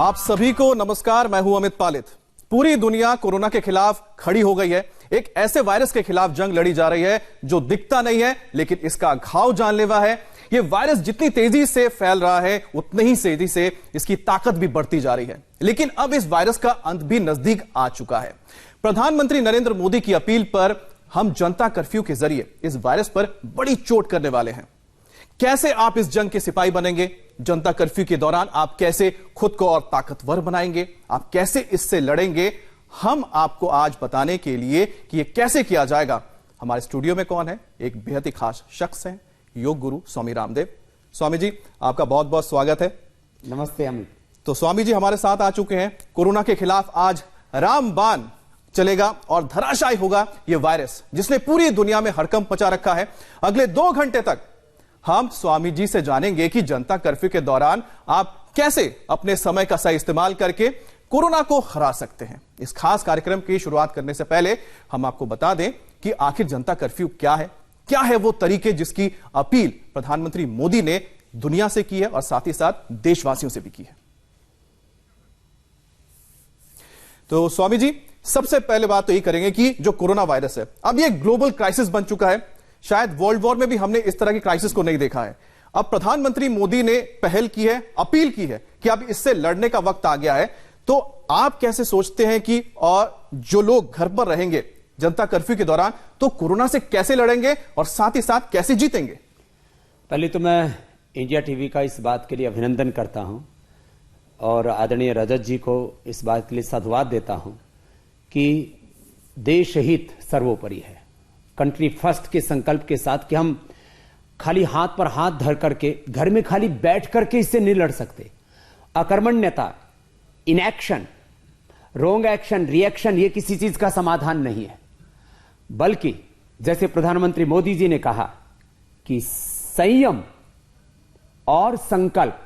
आप सभी को नमस्कार। मैं हूं अमित पालित। पूरी दुनिया कोरोना के खिलाफ खड़ी हो गई है। एक ऐसे वायरस के खिलाफ जंग लड़ी जा रही है जो दिखता नहीं है लेकिन इसका घाव जानलेवा है। यह वायरस जितनी तेजी से फैल रहा है उतनी ही तेजी से इसकी ताकत भी बढ़ती जा रही है। लेकिन अब इस वायरस का अंत भी नजदीक आ चुका है। प्रधानमंत्री नरेंद्र मोदी की अपील पर हम जनता कर्फ्यू के जरिए इस वायरस पर बड़ी चोट करने वाले हैं। कैसे आप इस जंग के सिपाही बनेंगे? जनता कर्फ्यू के दौरान आप कैसे खुद को और ताकतवर बनाएंगे? आप कैसे इससे लड़ेंगे? हम आपको आज बताने के लिए कि यह कैसे किया जाएगा, हमारे स्टूडियो में कौन है, एक बेहद ही खास शख्स हैं, योग गुरु स्वामी रामदेव। स्वामी जी, आपका बहुत बहुत स्वागत है। नमस्ते अमित। तो स्वामी जी हमारे साथ आ चुके हैं। कोरोना के खिलाफ आज रामबाण चलेगा और धराशायी होगा यह वायरस जिसने पूरी दुनिया में हड़कंप मचा रखा है। अगले 2 घंटे तक हम स्वामी जी से जानेंगे कि जनता कर्फ्यू के दौरान आप कैसे अपने समय का सही इस्तेमाल करके कोरोना को हरा सकते हैं। इस खास कार्यक्रम की शुरुआत करने से पहले हम आपको बता दें कि आखिर जनता कर्फ्यू क्या है वो तरीके जिसकी अपील प्रधानमंत्री मोदी ने दुनिया से की है और साथ ही साथ देशवासियों से भी की है। तो स्वामी जी, सबसे पहले बात तो यही करेंगे कि जो कोरोना वायरस है अब ये ग्लोबल क्राइसिस बन चुका है। शायद वर्ल्ड वॉर में भी हमने इस तरह की क्राइसिस को नहीं देखा है। अब प्रधानमंत्री मोदी ने पहल की है, अपील की है कि अब इससे लड़ने का वक्त आ गया है। तो आप कैसे सोचते हैं कि और जो लोग घर पर रहेंगे जनता कर्फ्यू के दौरान तो कोरोना से कैसे लड़ेंगे और साथ ही साथ कैसे जीतेंगे? पहले तो मैं इंडिया टीवी का इस बात के लिए अभिनंदन करता हूं और आदरणीय रजत जी को इस बात के लिए साधुवाद देता हूं कि देश हित सर्वोपरि है। कंट्री फर्स्ट के संकल्प के साथ कि हम खाली हाथ पर हाथ धर करके घर में खाली बैठ करके इससे नहीं लड़ सकते। अकर्मण्यता, इनएक्शन, रोंग एक्शन, रिएक्शन ये किसी चीज का समाधान नहीं है, बल्कि जैसे प्रधानमंत्री मोदी जी ने कहा कि संयम और संकल्प,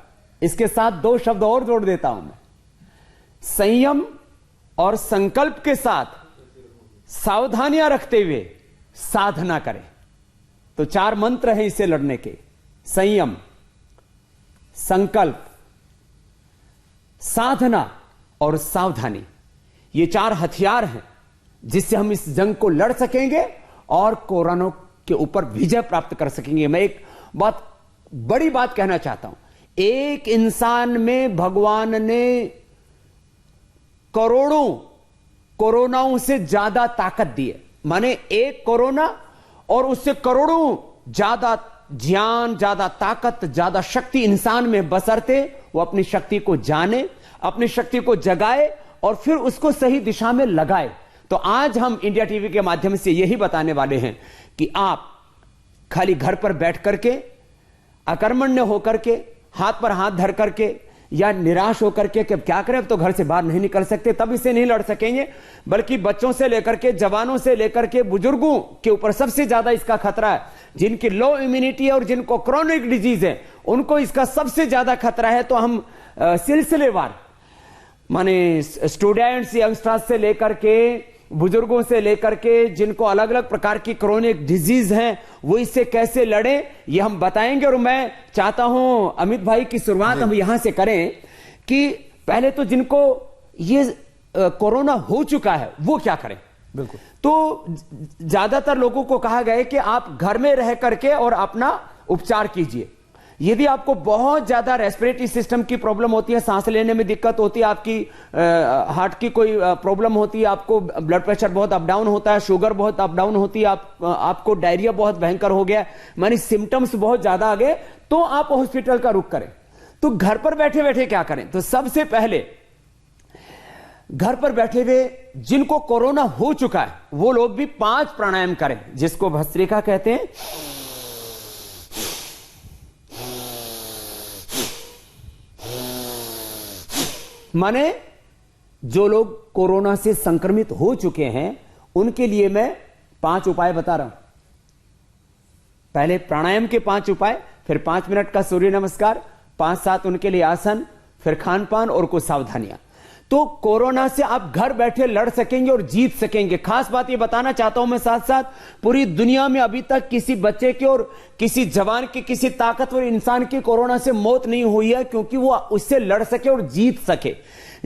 इसके साथ 2 शब्द और जोड़ देता हूं मैं, संयम और संकल्प के साथ सावधानियां रखते हुए साधना करें। तो 4 मंत्र हैं इससे लड़ने के: संयम, संकल्प, साधना और सावधानी। ये 4 हथियार हैं जिससे हम इस जंग को लड़ सकेंगे और कोरोना के ऊपर विजय प्राप्त कर सकेंगे। मैं एक बहुत बड़ी बात कहना चाहता हूं। एक इंसान में भगवान ने करोड़ों कोरोनाओं से ज्यादा ताकत दी है। माने एक कोरोना और उससे करोड़ों ज्यादा ज्ञान, ज्यादा ताकत, ज्यादा शक्ति इंसान में, बसरते वो अपनी शक्ति को जाने, अपनी शक्ति को जगाए और फिर उसको सही दिशा में लगाए। तो आज हम इंडिया टीवी के माध्यम से यही बताने वाले हैं कि आप खाली घर पर बैठ करके, अकर्मण्य होकर के, हाथ पर हाथ धर करके या निराश होकर के कि अब क्या करें, अब तो घर से बाहर नहीं निकल सकते, तब इससे नहीं लड़ सकेंगे। बल्कि बच्चों से लेकर के, जवानों से लेकर के बुजुर्गों के ऊपर सबसे ज्यादा इसका खतरा है। जिनकी लो इम्यूनिटी है और जिनको क्रोनिक डिजीज है उनको इसका सबसे ज्यादा खतरा है। तो हम सिलसिलेवार, माने स्टूडेंट्स, यंगस्टर्स से लेकर के, बुजुर्गों से लेकर के, जिनको अलग अलग प्रकार की क्रोनिक डिजीज हैं, वो इससे कैसे लड़े ये हम बताएंगे। और मैं चाहता हूं अमित भाई की शुरुआत हम यहां से करें कि पहले तो जिनको ये कोरोना हो चुका है वो क्या करें। बिल्कुल। तो ज्यादातर लोगों को कहा गया है कि आप घर में रह करके और अपना उपचार कीजिए। यदि आपको बहुत ज्यादा रेस्पिरेटरी सिस्टम की प्रॉब्लम होती है, सांस लेने में दिक्कत होती है, आपकी हार्ट की कोई प्रॉब्लम होती है, आपको ब्लड प्रेशर बहुत अप डाउन होता है, शुगर बहुत अप डाउन होती है, आपको डायरिया बहुत भयंकर हो गया, मानी सिम्टम्स बहुत ज्यादा आ गए, तो आप हॉस्पिटल का रुख करें। तो घर पर बैठे बैठे क्या करें? तो सबसे पहले घर पर बैठे हुए जिनको कोरोना हो चुका है वो लोग भी 5 प्राणायाम करें, जिसको भस्त्रिका कहते हैं। माने जो लोग कोरोना से संक्रमित हो चुके हैं उनके लिए मैं 5 उपाय बता रहा हूं। पहले प्राणायाम के 5 उपाय, फिर 5 मिनट का सूर्य नमस्कार, 5-7 उनके लिए आसन, फिर खान पान और कुछ सावधानियां। तो कोरोना से आप घर बैठे लड़ सकेंगे और जीत सकेंगे। खास बात ये बताना चाहता हूं मैं साथ साथ, पूरी दुनिया में अभी तक किसी बच्चे की और किसी जवान की, किसी ताकतवर इंसान की कोरोना से मौत नहीं हुई है, क्योंकि वो उससे लड़ सके और जीत सके।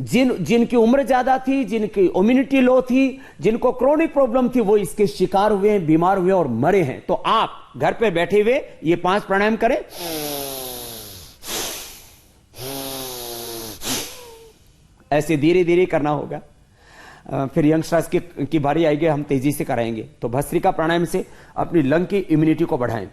जिनकी उम्र ज्यादा थी, जिनकी इम्यूनिटी लो थी, जिनको क्रोनिक प्रॉब्लम थी, वो इसके शिकार हुए हैं, बीमार हुए और मरे हैं। तो आप घर पे बैठे हुए ये 5 प्राणायाम करें। ऐसे धीरे धीरे करना होगा, फिर यंगस्टर्स की बारी आएगी, हम तेजी से कराएंगे। तो भस्त्रिका प्राणायाम से अपनी लंग की इम्यूनिटी को बढ़ाएं।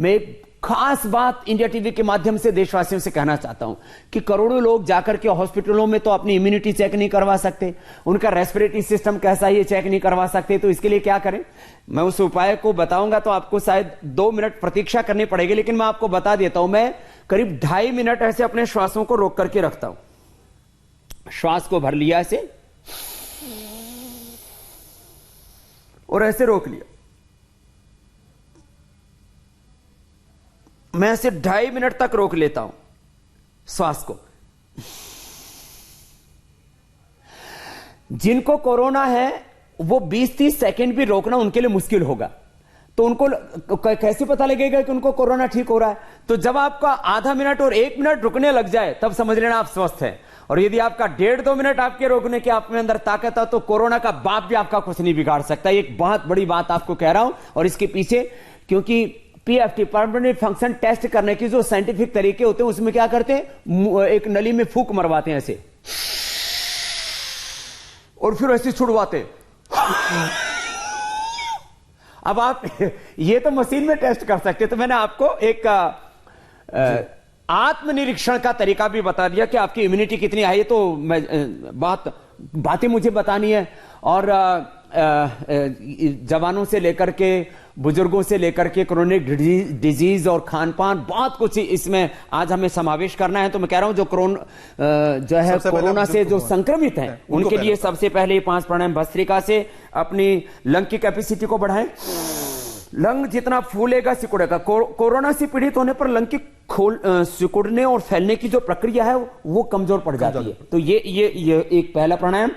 मैं एक खास बात इंडिया टीवी के माध्यम से देशवासियों से कहना चाहता हूं कि करोड़ों लोग जाकर के हॉस्पिटलों में तो अपनी इम्यूनिटी चेक नहीं करवा सकते, उनका रेस्पिरेटरी सिस्टम कैसा है ये चेक नहीं करवा सकते। तो इसके लिए क्या करें, मैं उस उपाय को बताऊंगा तो आपको शायद 2 मिनट प्रतीक्षा करनी पड़ेगी, लेकिन मैं आपको बता देता हूं। मैं करीब 2.5 मिनट ऐसे अपने श्वासों को रोक करके रखता हूं। श्वास को भर लिया ऐसे और ऐसे रोक लिया। मैं ऐसे 2.5 मिनट तक रोक लेता हूं श्वास को। जिनको कोरोना है वो 20-30 सेकेंड भी रोकना उनके लिए मुश्किल होगा। तो उनको कैसे पता लगेगा कि उनको कोरोना ठीक हो रहा है? तो जब आपका आधा मिनट और 1 मिनट रुकने लग जाए तब समझ लेना आप स्वस्थ हैं। और यदि आपका 1.5-2 मिनट आपके रोकने की आप में अंदर ताकत है तो कोरोना का बाप भी आपका कुछ नहीं बिगाड़ सकता। एक बहुत बड़ी बात आपको कह रहा हूं। और इसके पीछे, क्योंकि पीएफटी परमानेंट फंक्शन टेस्ट करने की जो साइंटिफिक तरीके होते हैं उसमें क्या करते हैं, एक नली में फूंक मरवाते हैं ऐसे और फिर ऐसे छुड़वाते हैं। अब आप ये तो मशीन में टेस्ट कर सकते, तो मैंने आपको एक आत्मनिरीक्षण का तरीका भी बता दिया कि आपकी इम्यूनिटी कितनी आई है। तो मैं बातें मुझे बतानी है। और जवानों से लेकर के बुजुर्गों से लेकर के क्रोनिक डिजीज और खान पान बहुत कुछ इसमें आज हमें समावेश करना है। तो मैं कह रहा हूं जो कोरोना से जो संक्रमित हैं उनके लिए सबसे पहले 5 प्राणायाम भस्त्रिका से अपनी लंग की कैपेसिटी को बढ़ाएं। लंग जितना फूलेगा सिकुड़ेगा। कोरोना से पीड़ित होने पर लंग की सिकुड़ने और फैलने की जो प्रक्रिया है वो कमजोर पड़ जाती है। तो ये एक पहला प्राणायाम।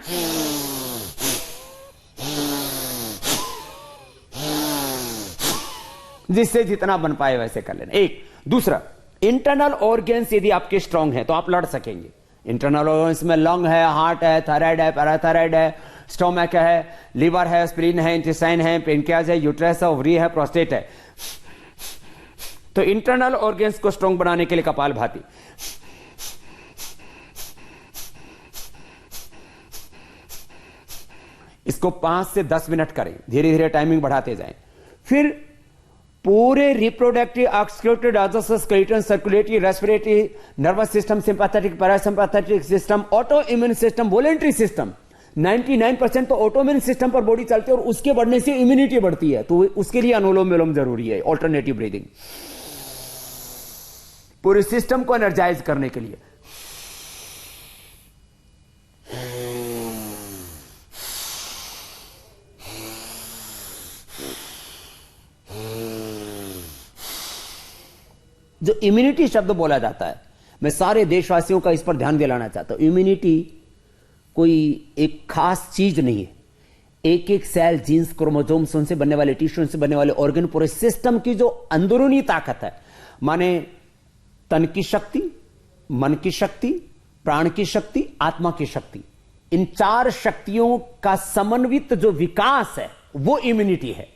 जिससे जितना बन पाए वैसे कर लेना। एक दूसरा, इंटरनल ऑर्गन्स यदि आपके स्ट्रांग हैं तो आप लड़ सकेंगे। इंटरनल ऑर्गन्स में लंग है, हार्ट है, थायराइड है, पैराथायराइड है, स्टोमक है, लीवर है, स्प्लीन है, इंटेस्टाइन है, पेनक्रियाज है, यूट्रस है, ओवरी है, प्रोस्टेट है। तो इंटरनल ऑर्गन्स को स्ट्रांग बनाने के लिए कपालभाति। इसको 5 से 10 मिनट करें, धीरे धीरे टाइमिंग बढ़ाते जाएं। फिर पूरे रिप्रोडक्टिव, ऑक्सीक्यूटिव, digestive, skeleton, circulatory, respiratory, nervous system, sympathetic, parasympathetic system, auto immune system, voluntary system, 99% तो ऑटो इम्यून सिस्टम पर बॉडी चलती है और उसके बढ़ने से इम्यूनिटी बढ़ती है। तो उसके लिए अनुलोम विलोम जरूरी है, ऑल्टरनेटिव ब्रीदिंग, पूरे सिस्टम को एनर्जाइज करने के लिए। जो इम्यूनिटी शब्द बोला जाता है, मैं सारे देशवासियों का इस पर ध्यान दिलाना चाहता हूं। इम्यूनिटी कोई एक खास चीज नहीं है। एक एक सेल, जीन्स, क्रोमोसोम्स, उनसे बनने वाले टिश्यू, उनसे बनने वाले ऑर्गन, पूरे सिस्टम की जो अंदरूनी ताकत है, माने तन की शक्ति, मन की शक्ति, प्राण की शक्ति, आत्मा की शक्ति, इन 4 शक्तियों का समन्वित जो विकास है वो इम्यूनिटी है।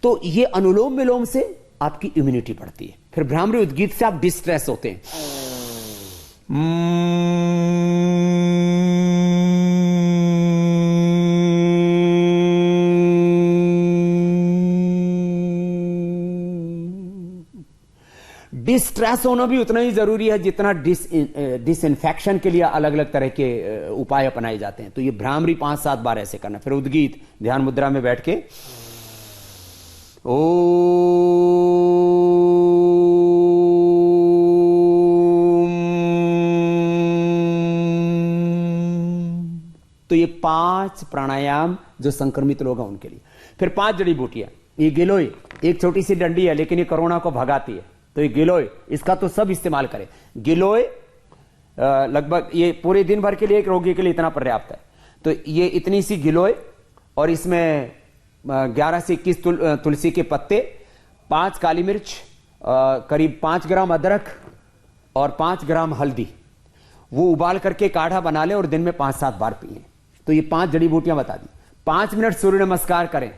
तो ये अनुलोम विलोम से आपकी इम्यूनिटी बढ़ती है। फिर भ्रामरी उद्गीत से आप डिस्ट्रेस होते हैं। डिस्ट्रेस होना भी उतना ही जरूरी है जितना डिसइंफेक्शन के लिए अलग अलग तरह के उपाय अपनाए जाते हैं। तो ये भ्रामरी 5-7 बार ऐसे करना। फिर उद्गीत ध्यान मुद्रा में बैठ के तो ये 5 प्राणायाम जो संक्रमित लोग हैं उनके लिए। फिर 5 जड़ी बूटियां। ये गिलोय एक छोटी सी डंडी है लेकिन ये कोरोना को भगाती है। तो ये गिलोय, इसका तो सब इस्तेमाल करें। गिलोय, लगभग ये पूरे दिन भर के लिए एक रोगी के लिए इतना पर्याप्त है। तो ये इतनी सी गिलोय और इसमें 11 से 21 तुलसी के पत्ते, 5 काली मिर्च, करीब 5 ग्राम अदरक और 5 ग्राम हल्दी, वो उबाल करके काढ़ा बना लें और दिन में 5-7 बार पिए। तो ये 5 जड़ी बूटियां बता दी। 5 मिनट सूर्य नमस्कार करें।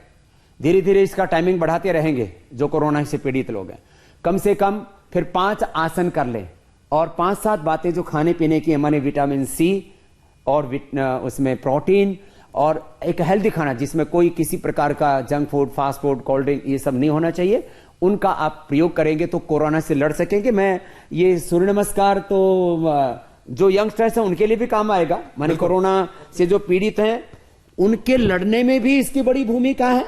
धीरे धीरे इसका टाइमिंग बढ़ाते रहेंगे जो कोरोना से पीड़ित लोग हैं। कम से कम फिर 5 आसन कर लें और 5-7 बातें जो खाने पीने की, माने विटामिन सी और उसमें प्रोटीन और एक हेल्दी खाना जिसमें कोई किसी प्रकार का junk food, fast food, cold drink ये सब नहीं होना चाहिए, उनका आप प्रयोग करेंगे तो कोरोना से लड़ सकेंगे। मैं ये सूर्य नमस्कार तो जो यंगस्टर्स हैं उनके लिए भी काम आएगा, माने कोरोना से जो पीड़ित हैं उनके लड़ने में भी इसकी बड़ी भूमिका है।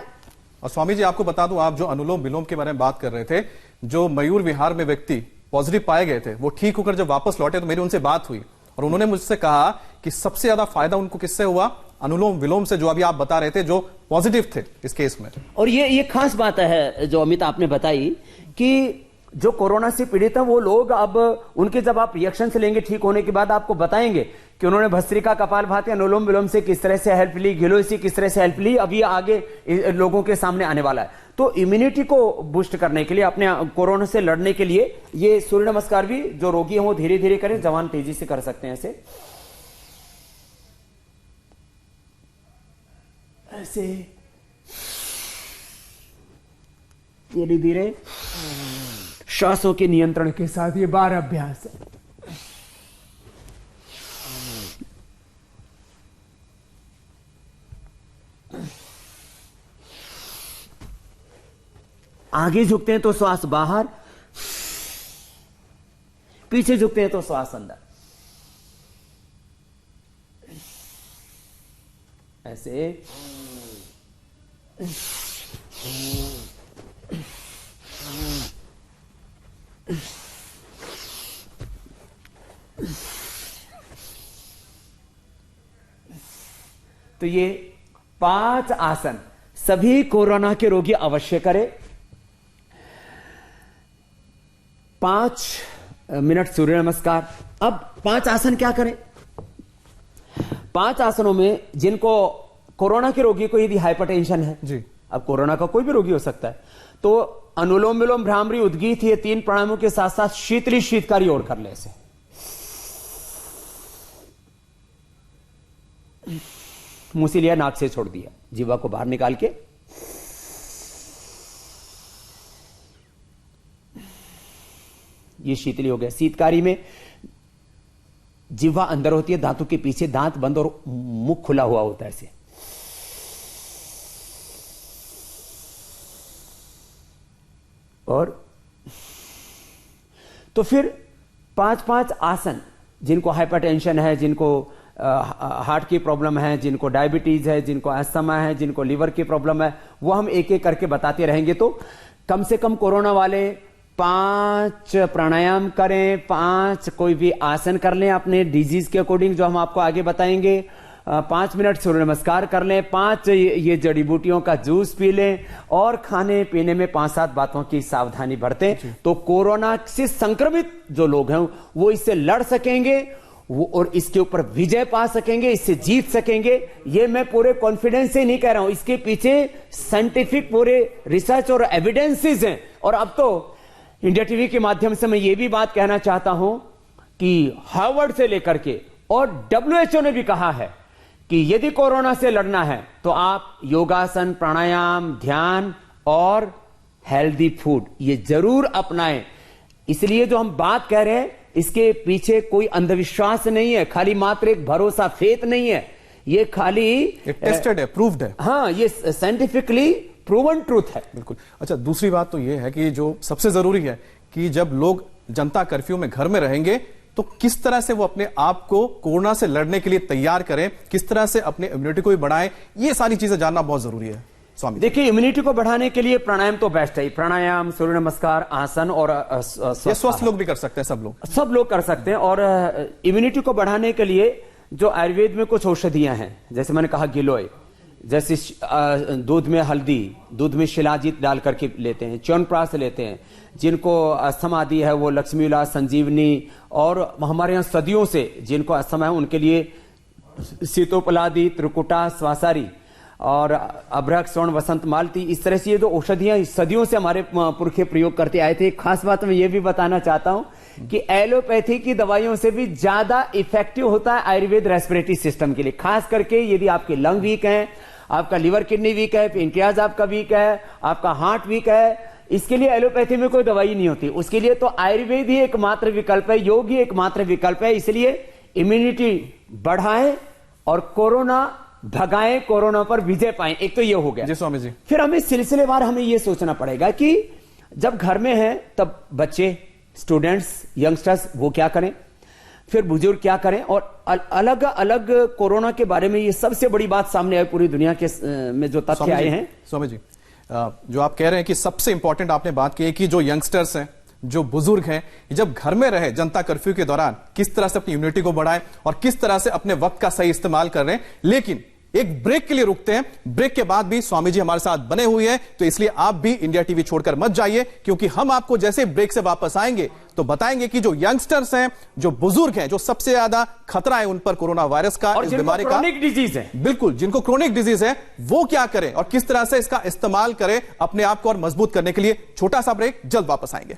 और स्वामी जी आपको बता दूं, आप जो अनुलोम विलोम के बारे में बात कर रहे थे, जो मयूर विहार में व्यक्ति पॉजिटिव पाए गए थे वो ठीक होकर जब वापस लौटे तो मेरी उनसे बात हुई और उन्होंने मुझसे कहा कि सबसे ज्यादा फायदा उनको किससे हुआ, अनुलोम विलोम से, जो अभी आप बता रहे थे जो पॉजिटिव थे इस केस में। और ये खास बात है जो अमित आपने बताई कि जो कोरोना से पीड़ित है वो लोग अब उनके जब आप रिएक्शन से लेंगे ठीक होने के बाद आपको बताएंगे कि उन्होंने भस्त्रिका, कपालभाति, अनुलोम विलोम से किस तरह से हेल्प ली, गिलोय से किस तरह से हेल्प ली। अब ये आगे लोगों के सामने आने वाला है। तो इम्यूनिटी को बूस्ट करने के लिए, अपने कोरोना से लड़ने के लिए ये सूर्य नमस्कार भी जो रोगी हैं वो धीरे धीरे करें, जवान तेजी से कर सकते हैं। ऐसे धीरे धीरे श्वासों के नियंत्रण के साथ ये 12 अभ्यास है। आगे झुकते हैं तो श्वास बाहर, पीछे झुकते हैं तो श्वास अंदर। ऐसे तो ये 5 आसन सभी कोरोना के रोगी अवश्य करें। 5 मिनट सूर्य नमस्कार। अब 5 आसन क्या करें? 5 आसनों में जिनको कोरोना के रोगी को यदि हाइपरटेंशन है जी, अब कोरोना का कोई भी रोगी हो सकता है, तो अनुलोम विलोम, भ्रामरी, उद्गीत, ये 3 प्राणायामों के साथ साथ शीतली शीतकारी और कर ले। ऐसे मुंह से लिया, नाक से छोड़ दिया, जीवा को बाहर निकाल के ये शीतली हो गया। शीतकारी में जिह्वा अंदर होती है, दांतों के पीछे, दांत बंद और मुख खुला हुआ होता है ऐसे। और तो फिर 5-5 आसन जिनको हाइपरटेंशन है, जिनको हार्ट की प्रॉब्लम है, जिनको डायबिटीज है, जिनको अस्थमा है, जिनको लीवर की प्रॉब्लम है, वो हम एक एक करके बताते रहेंगे। तो कम से कम कोरोना वाले 5 प्राणायाम करें, 5 कोई भी आसन कर लें अपने डिजीज के अकॉर्डिंग जो हम आपको आगे बताएंगे। 5 मिनट सूर्य नमस्कार कर लें, 5 ये जड़ी बूटियों का जूस पी लें और खाने पीने में 5-7 बातों की सावधानी बरतें। तो कोरोना से संक्रमित जो लोग हैं वो इससे लड़ सकेंगे, वो और इसके ऊपर विजय पा सकेंगे, इससे जीत सकेंगे। ये मैं पूरे कॉन्फिडेंस से नहीं कह रहा हूं, इसके पीछे साइंटिफिक पूरे रिसर्च और एविडेंसेस हैं। और अब तो इंडिया टीवी के माध्यम से मैं ये भी बात कहना चाहता हूं कि हार्वर्ड से लेकर के और WHO ने भी कहा है कि यदि कोरोना से लड़ना है तो आप योगासन, प्राणायाम, ध्यान और हेल्दी फूड ये जरूर अपनाएं। इसलिए जो हम बात कह रहे हैं इसके पीछे कोई अंधविश्वास नहीं है, खाली मात्र एक भरोसा, फेथ नहीं है, ये खाली टेस्टेड है, प्रूव्ड है। हाँ, ये साइंटिफिकली प्रूवन ट्रूथ है। बिल्कुल। अच्छा, दूसरी बात तो ये है कि जो सबसे जरूरी है कि जब लोग जनता कर्फ्यू में घर में रहेंगे तो किस तरह से वो अपने आप को कोरोना से लड़ने के लिए तैयार करें, किस तरह से अपने इम्यूनिटी को भी बढ़ाएं, ये सारी चीजें जानना बहुत जरूरी है। स्वामी देखिए, इम्यूनिटी को बढ़ाने के लिए प्राणायाम तो बेस्ट है। प्राणायाम, सूर्य नमस्कार, आसन और स्वस्थ लोग भी कर सकते हैं, सब लोग कर सकते हैं। और इम्यूनिटी को बढ़ाने के लिए जो आयुर्वेद में कुछ औषधियां हैं, जैसे मैंने कहा गिलोय, जैसे दूध में हल्दी, दूध में शिलाजीत डाल करके लेते हैं, च्यवनप्राश लेते हैं। जिनको अस्थमा आदि है वो लक्ष्मी विलास, संजीवनी, और हमारे यहाँ सदियों से जिनको अस्थमा है उनके लिए सीतोपलादि, त्रिकुटा, स्वासारी और अभ्रक, स्वर्ण, वसंत मालती, इस तरह से ये जो औषधियां सदियों से हमारे पुरखे प्रयोग करते आए थे। एक खास बात मैं ये भी बताना चाहता हूं कि एलोपैथी की दवाइयों से भी ज्यादा इफेक्टिव होता है आयुर्वेद रेस्पिरेटरी सिस्टम के लिए। खास करके यदि आपके लंग वीक हैं, आपका लिवर किडनी वीक है, पेनक्रियाज आपका वीक है, आपका हार्ट वीक है, इसके लिए एलोपैथी में कोई दवाई नहीं होती। उसके लिए तो आयुर्वेद ही एकमात्र विकल्प है, योग ही एकमात्र विकल्प है। इसलिए इम्यूनिटी बढ़ाएं और कोरोना भगाएं, कोरोना पर विजय पाएं। एक तो ये हो गया जी स्वामी जी। फिर हमें सिलसिलेवार हमें ये सोचना पड़ेगा कि जब घर में हैं तब बच्चे, स्टूडेंट्स, यंगस्टर्स वो क्या करें, फिर बुजुर्ग क्या करें, और अलग अलग कोरोना के बारे में ये सबसे बड़ी बात सामने आई पूरी दुनिया के में जो तथ्य आए हैं। स्वामी जी, जो आप कह रहे हैं कि सबसे इंपॉर्टेंट आपने बात की है कि जो यंगस्टर्स हैं, जो बुजुर्ग हैं, जब घर में रहे जनता कर्फ्यू के दौरान किस तरह से अपनी इम्यूनिटी को बढ़ाएं और किस तरह से अपने वक्त का सही इस्तेमाल कर रहे हैं। लेकिन एक ब्रेक के लिए रुकते हैं, ब्रेक के बाद भी स्वामी जी हमारे साथ बने हुए हैं, तो इसलिए आप भी इंडिया टीवी छोड़कर मत जाइए, क्योंकि हम आपको जैसे ब्रेक से वापस आएंगे तो बताएंगे कि जो यंगस्टर्स हैं, जो बुजुर्ग हैं, जो सबसे ज्यादा खतरा है उन पर कोरोना वायरस का, और इस बीमारी का, क्रोनिक डिजीज है, बिल्कुल, जिनको क्रोनिक डिजीज है, वो क्या करें और किस तरह से इसका इस्तेमाल करें अपने आप को और मजबूत करने के लिए। छोटा सा ब्रेक, जल्द वापस आएंगे।